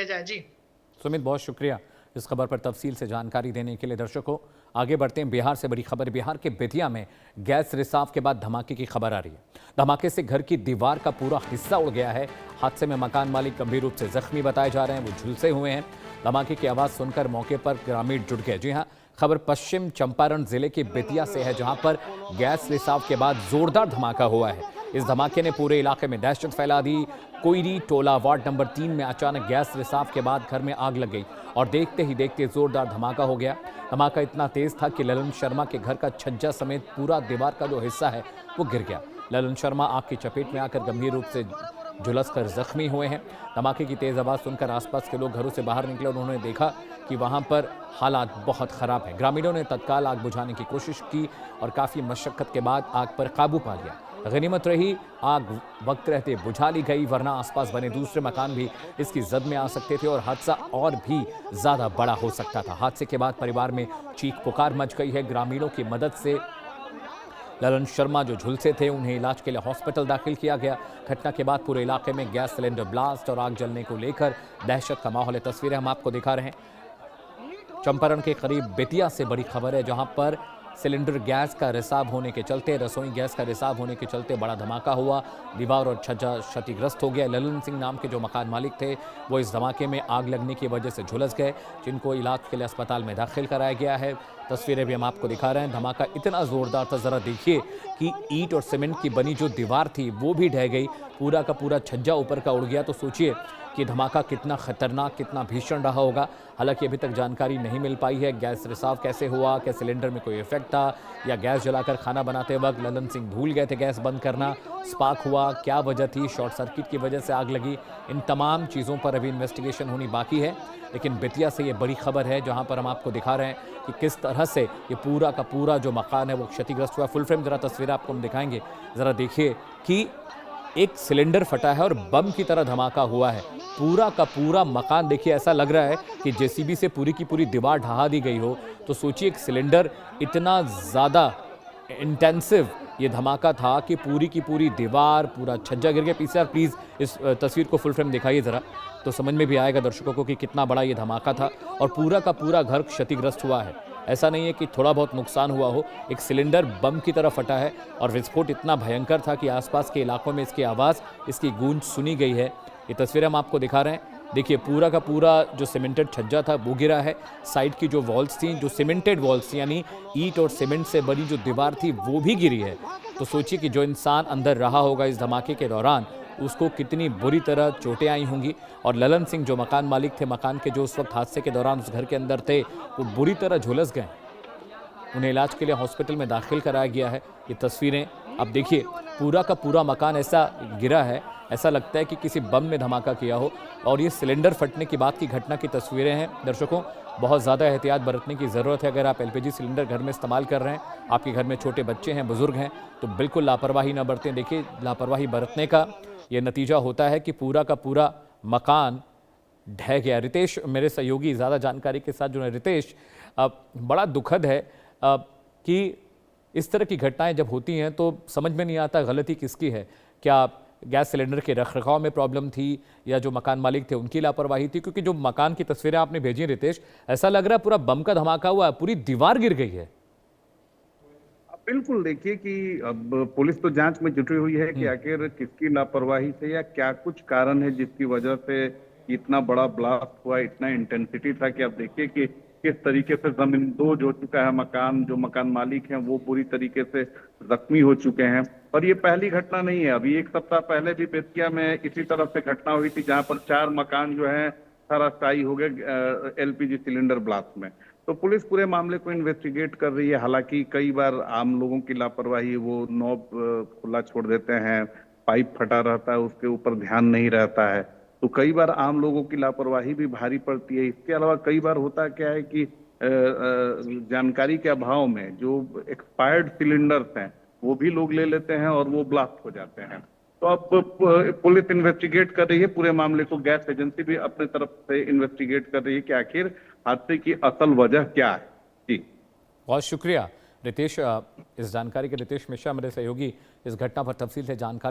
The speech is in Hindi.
किया जाए। जी सुमित, बहुत शुक्रिया इस खबर पर तफसील से जानकारी देने के लिए। दर्शकों, आगे बढ़ते हैं। बिहार से बड़ी खबर। बिहार के बेतिया में गैस रिसाव के बाद धमाके की खबर आ रही है। धमाके से घर की दीवार का पूरा हिस्सा उड़ गया है। हादसे में मकान मालिक गंभीर रूप से जख्मी बताए जा रहे हैं, वो झुलसे हुए हैं। धमाके की आवाज सुनकर मौके पर ग्रामीण जुट गए। जी हाँ, खबर पश्चिम चंपारण जिले के बेतिया से है, जहां पर गैस रिसाव के बाद जोरदार धमाका हुआ है। इस धमाके ने पूरे इलाके में दहशत फैला दी। कोयरी टोला वार्ड नंबर 3 में अचानक गैस रिसाव के बाद घर में आग लग गई और देखते ही देखते जोरदार धमाका हो गया। धमाका इतना तेज था कि ललन शर्मा के घर का छज्जा समेत पूरा दीवार का जो हिस्सा है वो गिर गया। ललन शर्मा आग की चपेट में आकर गंभीर रूप से झुलसकर जख्मी हुए हैं। धमाके की तेज आवाज सुनकर आसपास के लोग घरों से बाहर निकले और उन्होंने देखा कि वहां पर हालात बहुत खराब हैं। ग्रामीणों ने तत्काल आग बुझाने की कोशिश की और काफी मशक्कत के बाद आग पर काबू पा लिया। गनीमत रही आग वक्त रहते बुझा ली गई, वरना आसपास बने दूसरे मकान भी इसकी जद में आ सकते थे और हादसा और भी ज्यादा बड़ा हो सकता था। हादसे के बाद परिवार में चीख पुकार मच गई है। ग्रामीणों की मदद से ललन शर्मा जो झुलसे थे उन्हें इलाज के लिए हॉस्पिटल दाखिल किया गया। घटना के बाद पूरे इलाके में गैस सिलेंडर ब्लास्ट और आग जलने को लेकर दहशत का माहौल है। तस्वीरें हम आपको दिखा रहे हैं। चंपारण के करीब बेतिया से बड़ी खबर है, जहां पर सिलेंडर गैस का रिसाव होने के चलते, रसोई गैस का रिसाव होने के चलते बड़ा धमाका हुआ। दीवार और छज्जा क्षतिग्रस्त हो गया। ललन सिंह नाम के जो मकान मालिक थे वो इस धमाके में आग लगने की वजह से झुलस गए, जिनको इलाज के लिए अस्पताल में दाखिल कराया गया है। तस्वीरें भी हम आपको दिखा रहे हैं। धमाका इतना जोरदार था, जरा देखिए कि ईंट और सीमेंट की बनी जो दीवार थी वो भी ढह गई, पूरा का पूरा छज्जा ऊपर का उड़ गया। तो सोचिए कि धमाका कितना खतरनाक, कितना भीषण रहा होगा। हालांकि अभी तक जानकारी नहीं मिल पाई है गैस रिसाव कैसे हुआ, क्या सिलेंडर में कोई इफेक्ट था या गैस जलाकर खाना बनाते वक्त ललन सिंह भूल गए थे गैस बंद करना, स्पार्क हुआ, क्या वजह थी, शॉर्ट सर्किट की वजह से आग लगी। इन तमाम चीज़ों पर अभी इन्वेस्टिगेशन होनी बाकी है। लेकिन बेतिया से ये बड़ी खबर है, जहां पर हम आपको दिखा रहे हैं कि किस तरह से ये पूरा का पूरा जो मकान है वो क्षतिग्रस्त हुआ। फुल फ्रेम जरा तस्वीरें आपको हम दिखाएंगे। जरा देखिए कि एक सिलेंडर फटा है और बम की तरह धमाका हुआ है। पूरा का पूरा मकान देखिए, ऐसा लग रहा है कि जेसीबी से पूरी की पूरी दीवार ढहा दी गई हो। तो सोचिए एक सिलेंडर इतना ज़्यादा इंटेंसिव ये धमाका था कि पूरी की पूरी दीवार, पूरा छज्जा गिर गया। पीसीआर प्लीज़ इस तस्वीर को फुल फ्रेम दिखाइए ज़रा, तो समझ में भी आएगा दर्शकों को कि कितना बड़ा ये धमाका था और पूरा का पूरा घर क्षतिग्रस्त हुआ है। ऐसा नहीं है कि थोड़ा बहुत नुकसान हुआ हो, एक सिलेंडर बम की तरह फटा है और विस्फोट इतना भयंकर था कि आसपास के इलाकों में इसकी आवाज़, इसकी गूंज सुनी गई है। ये तस्वीरें हम आपको दिखा रहे हैं। देखिए पूरा का पूरा जो सीमेंटेड छज्जा था वो गिरा है। साइड की जो वॉल्स थी, जो सीमेंटेड वॉल्स यानी ईंट और सीमेंट से बनी जो दीवार थी वो भी गिरी है। तो सोचिए कि जो इंसान अंदर रहा होगा इस धमाके के दौरान, उसको कितनी बुरी तरह चोटें आई होंगी। और ललन सिंह जो मकान मालिक थे, मकान के जो उस वक्त हादसे के दौरान उस घर के अंदर थे, वो बुरी तरह झुलस गए। उन्हें इलाज के लिए हॉस्पिटल में दाखिल कराया गया है। ये तस्वीरें अब देखिए, पूरा का पूरा मकान ऐसा गिरा है, ऐसा लगता है कि किसी बम ने धमाका किया हो। और ये सिलेंडर फटने की बात की घटना की तस्वीरें हैं। दर्शकों, बहुत ज़्यादा एहतियात बरतने की ज़रूरत है। अगर आप एलपीजी सिलेंडर घर में इस्तेमाल कर रहे हैं, आपके घर में छोटे बच्चे हैं, बुजुर्ग हैं, तो बिल्कुल लापरवाही न बरतें। देखिए, लापरवाही बरतने का ये नतीजा होता है कि पूरा का पूरा मकान ढह गया। रितेश मेरे सहयोगी ज़्यादा जानकारी के साथ जो है। रितेश, बड़ा दुखद है कि इस तरह की घटनाएं जब होती हैं तो समझ में नहीं आता गलती किसकी है। क्या गैस सिलेंडर के रखरखाव में प्रॉब्लम थी या जो मकान मालिक थे उनकी लापरवाही थी? क्योंकि जो मकान की तस्वीरें आपने भेजी रितेश, ऐसा लग रहा है पूरा बम का धमाका हुआ है, पूरी दीवार गिर गई है। बिल्कुल, देखिए कि अब पुलिस तो जांच में जुटी हुई है कि आखिर किसकी लापरवाही से या क्या कुछ कारण है जिसकी वजह से इतना बड़ा ब्लास्ट हुआ, इतना इंटेंसिटी था कि अब देखिए कि किस तरीके से जमींदोज हो चुका है मकान। जो मकान मालिक हैं वो पूरी तरीके से जख्मी हो चुके हैं। और ये पहली घटना नहीं है। अभी एक सप्ताह पहले भी बेतिया में इसी तरह से घटना हुई थी, जहां पर 4 मकान जो है धराशायी हो गए एलपीजी सिलेंडर ब्लास्ट में। तो पुलिस पूरे मामले को इन्वेस्टिगेट कर रही है। हालांकि कई बार आम लोगों की लापरवाही, वो नॉब खुला छोड़ देते हैं, पाइप फटा रहता है, उसके ऊपर ध्यान नहीं रहता है, तो कई बार आम लोगों की लापरवाही भी भारी पड़ती है। इसके अलावा कई बार होता क्या है कि जानकारी के अभाव में जो एक्सपायर्ड सिलेंडर्स हैं वो भी लोग ले लेते हैं और वो ब्लास्ट हो जाते हैं। तो अब पुलिस इन्वेस्टिगेट कर रही है पूरे मामले को। गैस एजेंसी भी अपने तरफ से इन्वेस्टिगेट कर रही है कि आखिर हादसे की असल वजह क्या है। जी, बहुत शुक्रिया रितेश इस जानकारी के। रितेश मिश्रा मेरे सहयोगी इस घटना पर तफसील से जानकारी